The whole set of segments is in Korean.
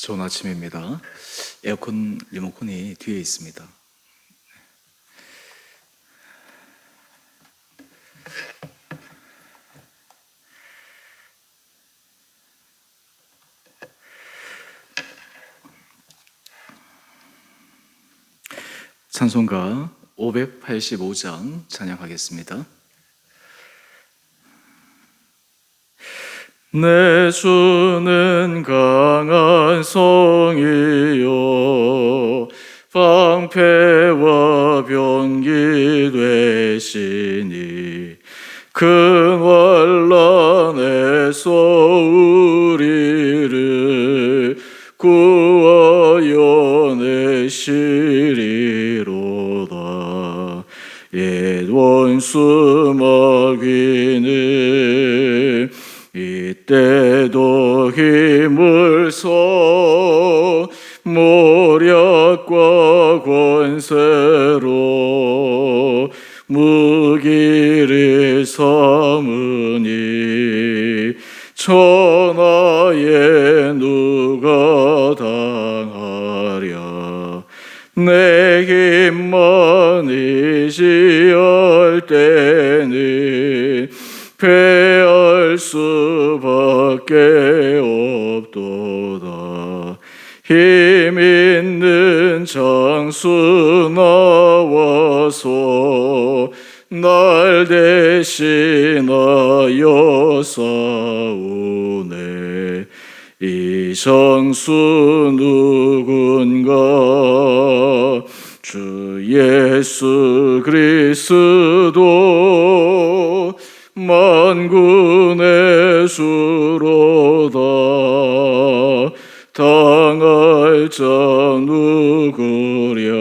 좋은 아침입니다. 에어컨 리모컨이 뒤에 있습니다. 찬송가 585장 찬양하겠습니다. 내 주는 강한 성이요 방패와 병기 되시니 큰 환난에서 우리를 구하여 내시리로다. 옛 원수 마귀는 이때도 힘을 써 모략과 권세로 무기를 삼으니 천하에 누가 당하랴. 내 힘만 의지할 때는 패할 수밖에 없도다. 힘 있는 장수 나와서 날 대신하여 싸우네. 이 장수 누군가? 주 예수 그리스도 만군의 주로다. 당할 자 누구랴?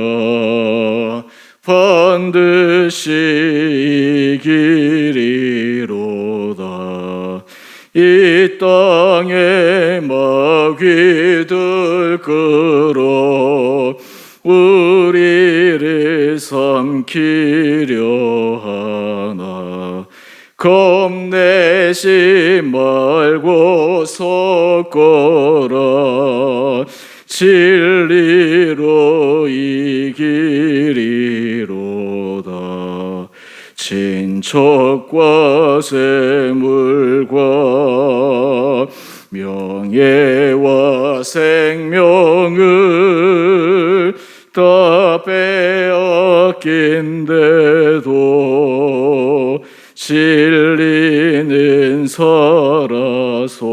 반드시 이기리로다. 이 땅에 마귀들 끌어 우리를 삼키려 하나. 겁내지 말고 섰거라. 진리로 이기리로다. 친척과 재물과 명예와 생명을 다 빼앗긴데도 진리는 살아서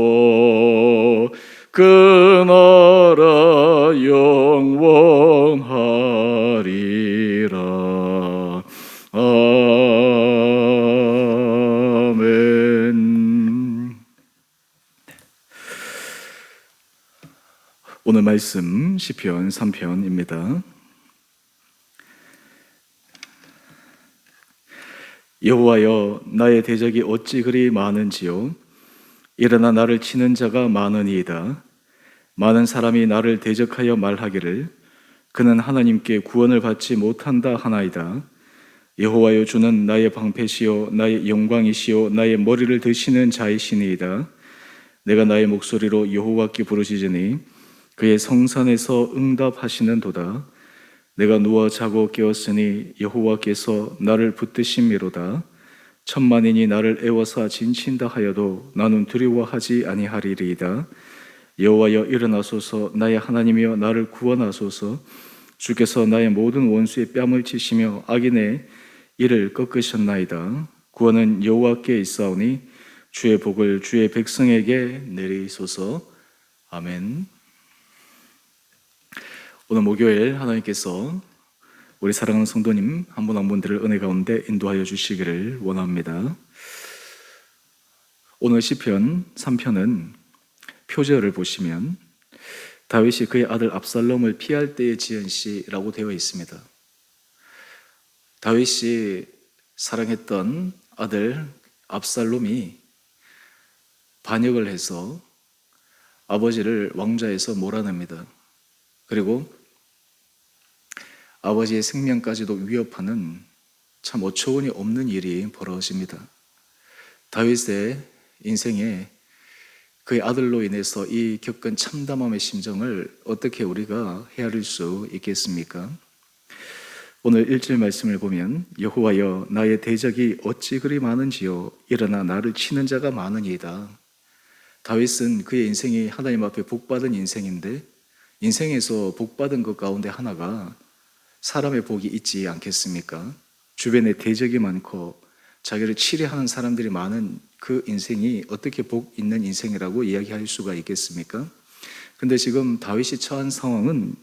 그 나라 영원하리라. 아멘. 오늘 말씀 시편 3편입니다. 여호와여, 나의 대적이 어찌 그리 많은지요. 일어나 나를 치는 자가 많으니이다. 많은 사람이 나를 대적하여 말하기를 그는 하나님께 구원을 받지 못한다 하나이다. 여호와여, 주는 나의 방패시요 나의 영광이시요 나의 머리를 드시는 자이시니이다. 내가 나의 목소리로 여호와께 부르짖으니 그의 성산에서 응답하시는도다. 내가 누워 자고 깨었으니 여호와께서 나를 붙드심이로다. 천만인이 나를 애워싸 진친다 하여도 나는 두려워하지 아니하리이다. 여호와여, 일어나소서. 나의 하나님이여, 나를 구원하소서. 주께서 나의 모든 원수의 뺨을 치시며 악인의 이를 꺾으셨나이다. 구원은 여호와께 있사오니 주의 복을 주의 백성에게 내리소서. 아멘. 오늘 목요일 하나님께서 우리 사랑하는 성도님 한 분 한 분들을 은혜 가운데 인도하여 주시기를 원합니다. 오늘 시편 3편은 표제어를 보시면 다윗이 그의 아들 압살롬을 피할 때에 지은 시라고 되어 있습니다. 다윗이 사랑했던 아들 압살롬이 반역을 해서 아버지를 왕좌에서 몰아냅니다. 그리고 아버지의 생명까지도 위협하는 참 어처구니 없는 일이 벌어집니다. 다윗의 인생에 그의 아들로 인해서 이 겪은 참담함의 심정을 어떻게 우리가 헤아릴 수 있겠습니까? 오늘 1절 말씀을 보면 여호와여 나의 대적이 어찌 그리 많은지요 일어나 나를 치는 자가 많으니이다. 다윗은 그의 인생이 하나님 앞에 복받은 인생인데 인생에서 복받은 것 가운데 하나가 사람의 복이 있지 않겠습니까? 주변에 대적이 많고 자기를 치려하는 사람들이 많은 그 인생이 어떻게 복 있는 인생이라고 이야기할 수가 있겠습니까? 근데 지금 다윗이 처한 상황은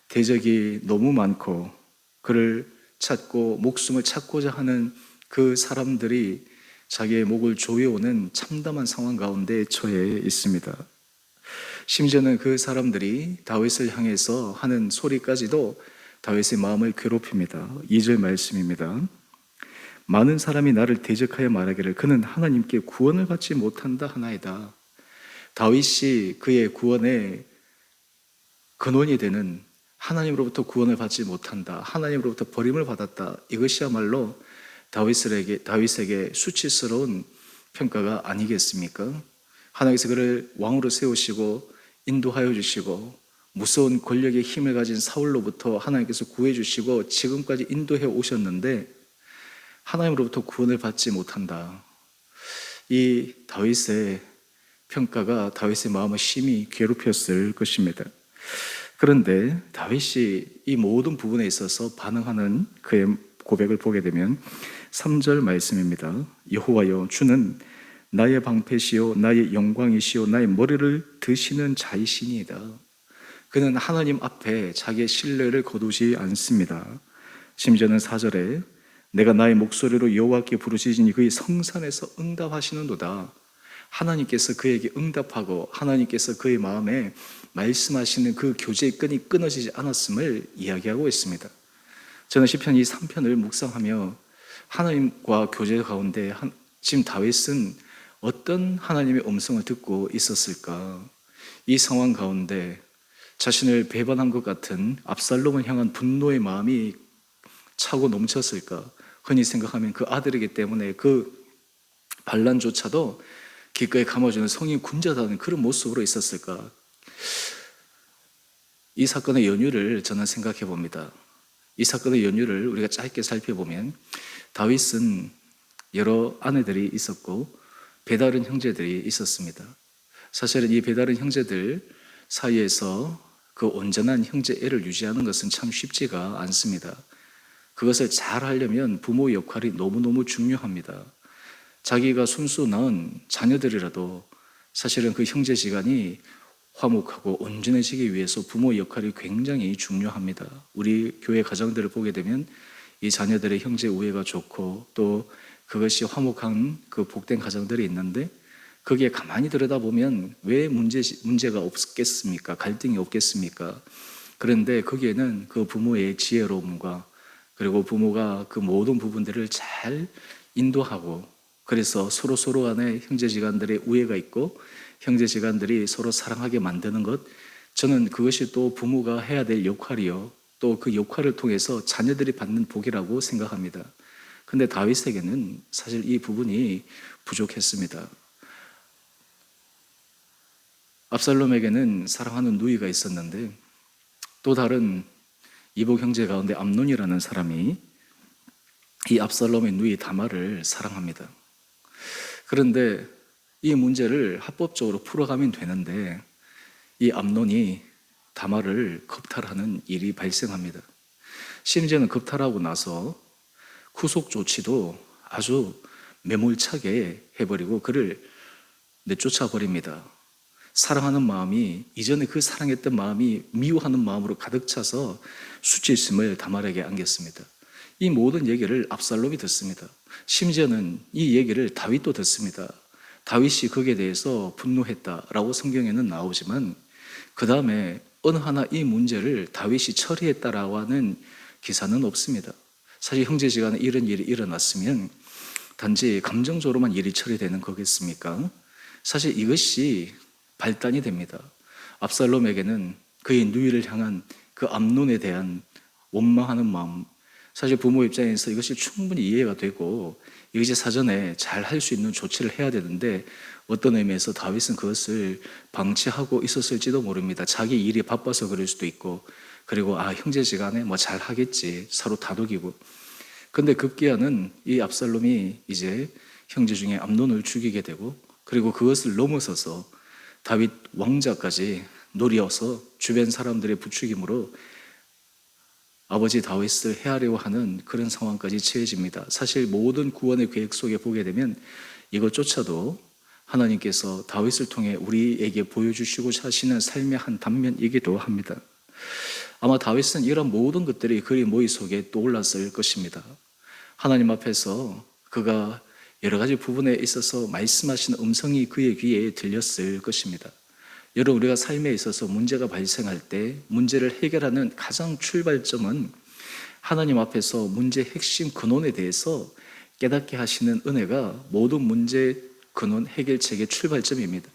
대적이 너무 많고 그를 찾고 목숨을 찾고자 하는 그 사람들이 자기의 목을 조여오는 참담한 상황 가운데 처해 있습니다. 심지어는 그 사람들이 다윗을 향해서 하는 소리까지도 다윗의 마음을 괴롭힙니다. 2절 말씀입니다. 많은 사람이 나를 대적하여 말하기를 그는 하나님께 구원을 받지 못한다 하나이다. 다윗이 그의 구원의 근원이 되는 하나님으로부터 구원을 받지 못한다, 하나님으로부터 버림을 받았다, 이것이야말로 다윗에게 수치스러운 평가가 아니겠습니까? 하나님께서 그를 왕으로 세우시고 인도하여 주시고 무서운 권력의 힘을 가진 사울로부터 하나님께서 구해 주시고 지금까지 인도해 오셨는데 하나님으로부터 구원을 받지 못한다. 이 다윗의 평가가 다윗의 마음을 심히 괴롭혔을 것입니다. 그런데 다윗이 이 모든 부분에 있어서 반응하는 그의 고백을 보게 되면 3절 말씀입니다. 여호와여 주는 나의 방패시요 나의 영광이시요 나의 머리를 드시는 자이시니이다. 그는 하나님 앞에 자기의 신뢰를 거두지 않습니다. 심지어는 4절에 내가 나의 목소리로 여호와께 부르짖으니 그의 성산에서 응답하시는도다. 하나님께서 그에게 응답하고 하나님께서 그의 마음에 말씀하시는 그 교제의 끈이 끊어지지 않았음을 이야기하고 있습니다. 저는 시편 이 3편을 묵상하며 하나님과 교제 가운데 지금 다윗은 어떤 하나님의 음성을 듣고 있었을까? 이 상황 가운데 자신을 배반한 것 같은 압살롬을 향한 분노의 마음이 차고 넘쳤을까? 흔히 생각하면 그 아들이기 때문에 그 반란조차도 기꺼이 감아주는 성인 군자다는 그런 모습으로 있었을까? 이 사건의 연유를 저는 생각해 봅니다. 이 사건의 연유를 우리가 짧게 살펴보면 다윗은 여러 아내들이 있었고 배다른 형제들이 있었습니다. 사실은 이 배다른 형제들 사이에서 그 온전한 형제애를 유지하는 것은 참 쉽지가 않습니다. 그것을 잘 하려면 부모 역할이 너무너무 중요합니다. 자기가 손수 낳은 자녀들이라도 사실은 그 형제지간이 화목하고 온전해지기 위해서 부모 역할이 굉장히 중요합니다. 우리 교회 가정들을 보게 되면 이 자녀들의 형제 우애가 좋고 또 그것이 화목한 그 복된 가정들이 있는데 거기에 가만히 들여다보면 왜 문제가 없겠습니까? 갈등이 없겠습니까? 그런데 거기에는 그 부모의 지혜로움과 그리고 부모가 그 모든 부분들을 잘 인도하고 그래서 서로 간에 형제지간들의 우애가 있고 형제지간들이 서로 사랑하게 만드는 것, 저는 그것이 또 부모가 해야 될 역할이요 또 그 역할을 통해서 자녀들이 받는 복이라고 생각합니다. 근데 다윗에게는 사실 이 부분이 부족했습니다. 압살롬에게는 사랑하는 누이가 있었는데 또 다른 이복 형제 가운데 암논이라는 사람이 이 압살롬의 누이 다말을 사랑합니다. 그런데 이 문제를 합법적으로 풀어가면 되는데 이 암논이 다말을 겁탈하는 일이 발생합니다. 심지어는 겁탈하고 나서 후속 조치도 아주 매몰차게 해버리고 그를 내쫓아 버립니다. 사랑하는 마음이 이전에 그 사랑했던 마음이 미워하는 마음으로 가득 차서 수치심을 다말에게 안겼습니다. 이 모든 얘기를 압살롬이 듣습니다. 심지어는 이 얘기를 다윗도 듣습니다. 다윗이 거기에 대해서 분노했다라고 성경에는 나오지만 그 다음에 어느 하나 이 문제를 다윗이 처리했다라고 하는 기사는 없습니다. 사실 형제지간에 이런 일이 일어났으면 단지 감정적으로만 일이 처리되는 거겠습니까? 사실 이것이 발단이 됩니다. 압살롬에게는 그의 누이를 향한 그 암논에 대한 원망하는 마음, 사실 부모 입장에서 이것이 충분히 이해가 되고 이것이 사전에 잘 할 수 있는 조치를 해야 되는데 어떤 의미에서 다윗은 그것을 방치하고 있었을지도 모릅니다. 자기 일이 바빠서 그럴 수도 있고 그리고 형제지간에 뭐 잘 하겠지 서로 다독이고 근데 급기야는 이 압살롬이 이제 형제 중에 암논을 죽이게 되고 그리고 그것을 넘어서서 다윗 왕자까지 노려서 주변 사람들의 부추김으로 아버지 다윗을 해하려고 하는 그런 상황까지 처해집니다. 사실 모든 구원의 계획 속에 보게 되면 이것조차도 하나님께서 다윗을 통해 우리에게 보여주시고자 하시는 삶의 한 단면이기도 합니다. 아마 다윗은 이런 모든 것들이 그의 모의 속에 떠올랐을 것입니다. 하나님 앞에서 그가 여러 가지 부분에 있어서 말씀하시는 음성이 그의 귀에 들렸을 것입니다. 여러분, 우리가 삶에 있어서 문제가 발생할 때 문제를 해결하는 가장 출발점은 하나님 앞에서 문제의 핵심 근원에 대해서 깨닫게 하시는 은혜가 모든 문제 근원 해결책의 출발점입니다.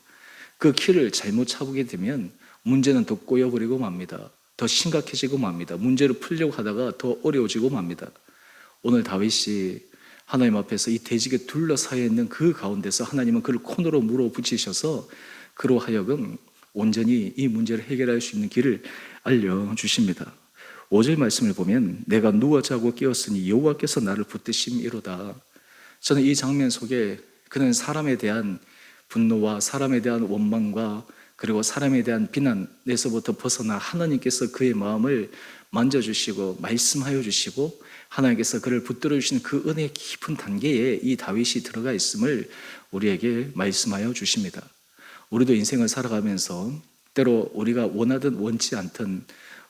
그 키를 잘못 잡게 되면 문제는 더 꼬여버리고 맙니다. 더 심각해지고 맙니다. 문제를 풀려고 하다가 더 어려워지고 맙니다. 오늘 다윗이 하나님 앞에서 이 대직에 둘러싸여 있는 그 가운데서 하나님은 그를 코너로 물어붙이셔서 그로 하여금 온전히 이 문제를 해결할 수 있는 길을 알려주십니다. 5절 말씀을 보면 내가 누워 자고 깨었으니 여호와께서 나를 붙드심이로다. 저는 이 장면 속에 그는 사람에 대한 분노와 사람에 대한 원망과 그리고 사람에 대한 비난에서부터 벗어나 하나님께서 그의 마음을 만져주시고 말씀하여 주시고 하나님께서 그를 붙들어 주시는 그 은혜의 깊은 단계에 이 다윗이 들어가 있음을 우리에게 말씀하여 주십니다. 우리도 인생을 살아가면서 때로 우리가 원하든 원치 않든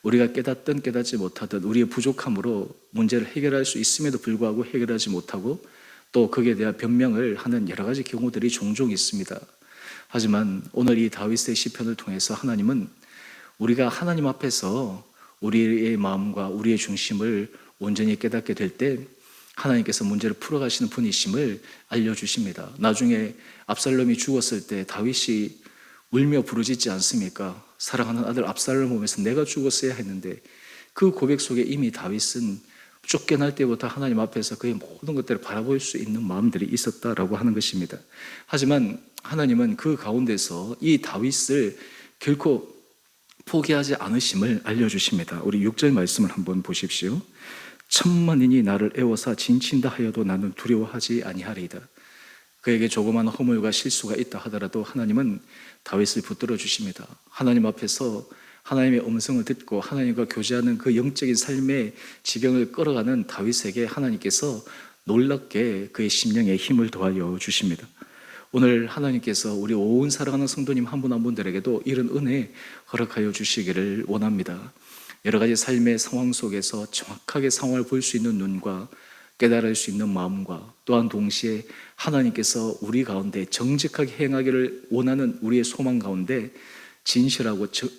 우리가 깨닫든 깨닫지 못하든 우리의 부족함으로 문제를 해결할 수 있음에도 불구하고 해결하지 못하고 또 거기에 대한 변명을 하는 여러 가지 경우들이 종종 있습니다. 하지만 오늘 이 다윗의 시편을 통해서 하나님은 우리가 하나님 앞에서 우리의 마음과 우리의 중심을 온전히 깨닫게 될 때 하나님께서 문제를 풀어가시는 분이심을 알려주십니다. 나중에 압살롬이 죽었을 때 다윗이 울며 부르짖지 않습니까? 사랑하는 아들 압살롬을 보면서 내가 죽었어야 했는데 그 고백 속에 이미 다윗은 쫓겨날 때부터 하나님 앞에서 그의 모든 것들을 바라볼 수 있는 마음들이 있었다라고 하는 것입니다. 하지만 하나님은 그 가운데서 이 다윗을 결코 포기하지 않으심을 알려주십니다. 우리 6절 말씀을 한번 보십시오. 천만인이 나를 애워사 진친다 하여도 나는 두려워하지 아니하리이다. 그에게 조그마한 허물과 실수가 있다 하더라도 하나님은 다윗을 붙들어 주십니다. 하나님 앞에서 하나님의 음성을 듣고 하나님과 교제하는 그 영적인 삶의 지경을 끌어가는 다윗에게 하나님께서 놀랍게 그의 심령에 힘을 더하여 주십니다. 오늘 하나님께서 우리 온 사랑하는 성도님 한 분 한 분들에게도 이런 은혜 허락하여 주시기를 원합니다. 여러 가지 삶의 상황 속에서 정확하게 상황을 볼 수 있는 눈과 깨달을 수 있는 마음과 또한 동시에 하나님께서 우리 가운데 정직하게 행하기를 원하는 우리의 소망 가운데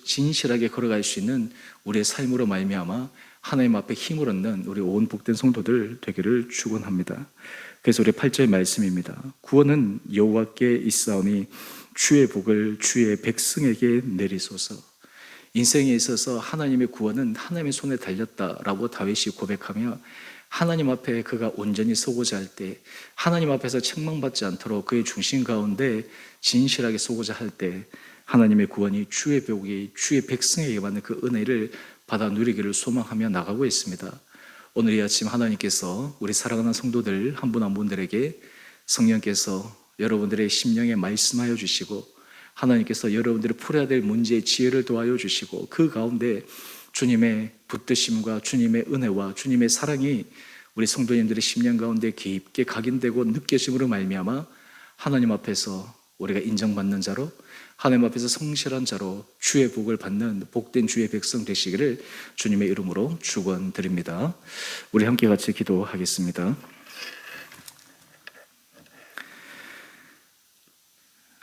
진실하게 걸어갈 수 있는 우리의 삶으로 말미암아 하나님 앞에 힘을 얻는 우리 온 복된 성도들 되기를 축원합니다. 그래서 우리 8절 말씀입니다. 구원은 여호와께 있사오니 주의 복을 주의 백성에게 내리소서. 인생에 있어서 하나님의 구원은 하나님의 손에 달렸다라고 다윗이 고백하며 하나님 앞에 그가 온전히 서고자 할 때 하나님 앞에서 책망받지 않도록 그의 중심 가운데 진실하게 서고자 할 때 하나님의 구원이 주의 복이 주의 백성에게 받는 그 은혜를 받아 누리기를 소망하며 나가고 있습니다. 오늘 이 아침 하나님께서 우리 사랑하는 성도들 한 분 한 분들에게 성령께서 여러분들의 심령에 말씀하여 주시고 하나님께서 여러분들이 풀어야 될 문제의 지혜를 도와여 주시고 그 가운데 주님의 붙드심과 주님의 은혜와 주님의 사랑이 우리 성도님들의 심령 가운데 깊게 각인되고 느껴짐으로 말미암아 하나님 앞에서 우리가 인정받는 자로 하나님 앞에서 성실한 자로 주의 복을 받는 복된 주의 백성 되시기를 주님의 이름으로 축원드립니다. 우리 함께 같이 기도하겠습니다.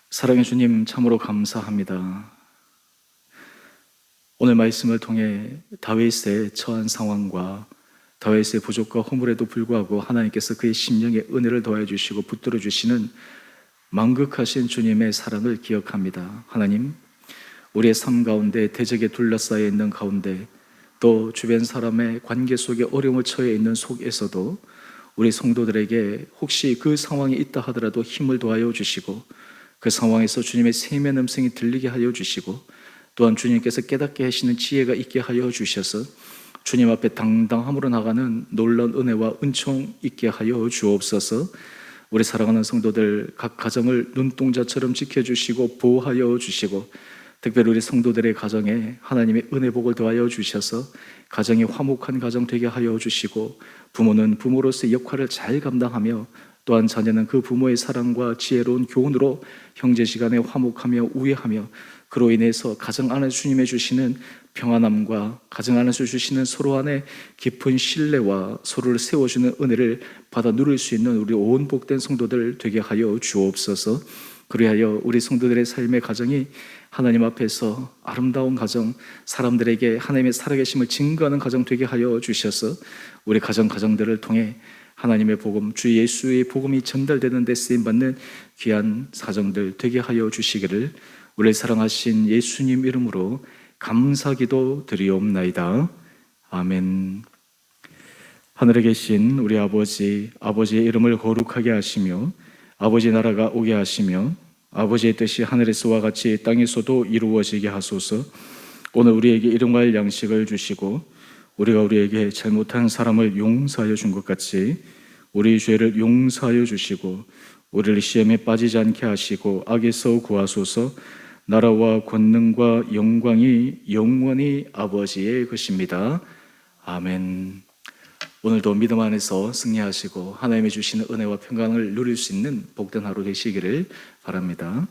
사랑의 주님, 참으로 감사합니다. 오늘 말씀을 통해 다윗의 처한 상황과 다윗의 부족과 허물에도 불구하고 하나님께서 그의 심령에 은혜를 더해 주시고 붙들어 주시는 만극하신 주님의 사랑을 기억합니다. 하나님, 우리의 삶 가운데 대적에 둘러싸여 있는 가운데 또 주변 사람의 관계 속에 어려움을 처해 있는 속에서도 우리 성도들에게 혹시 그 상황이 있다 하더라도 힘을 더하여 주시고, 그 상황에서 주님의 세미한 음성이 들리게 하여 주시고, 또한 주님께서 깨닫게 하시는 지혜가 있게 하여 주셔서 주님 앞에 당당함으로 나가는 놀라운 은혜와 은총 있게 하여 주옵소서. 우리 사랑하는 성도들 각 가정을 눈동자처럼 지켜주시고 보호하여 주시고, 특별히 우리 성도들의 가정에 하나님의 은혜 복을 더하여 주셔서 가정이 화목한 가정 되게 하여 주시고, 부모는 부모로서의 역할을 잘 감당하며, 또한 자녀는 그 부모의 사랑과 지혜로운 교훈으로 형제지간에 화목하며 우애하며, 그로 인해서 가정 안에 주님의 주시는 평안함과 가정 안에서 주시는 서로 안에 깊은 신뢰와 서로를 세워주는 은혜를 받아 누릴 수 있는 우리 온 복된 성도들 되게 하여 주옵소서. 그리하여 우리 성도들의 삶의 가정이 하나님 앞에서 아름다운 가정, 사람들에게 하나님의 살아계심을 증거하는 가정 되게 하여 주셔서 우리 가정들을 통해 하나님의 복음, 주 예수의 복음이 전달되는 데 쓰임받는 귀한 사정들 되게 하여 주시기를 우리를 사랑하신 예수님 이름으로 감사기도 드리옵나이다. 아멘. 하늘에 계신 우리 아버지, 아버지의 이름을 거룩하게 하시며 아버지 나라가 오게 하시며 아버지의 뜻이 하늘에서와 같이 땅에서도 이루어지게 하소서. 오늘 우리에게 일용할 양식을 주시고 우리가 우리에게 잘못한 사람을 용서하여 준 것 같이 우리 죄를 용서하여 주시고 우리를 시험에 빠지지 않게 하시고 악에서 구하소서. 나라와 권능과 영광이 영원히 아버지의 것입니다. 아멘. 오늘도 믿음 안에서 승리하시고 하나님이 주시는 은혜와 평강을 누릴 수 있는 복된 하루 되시기를 바랍니다.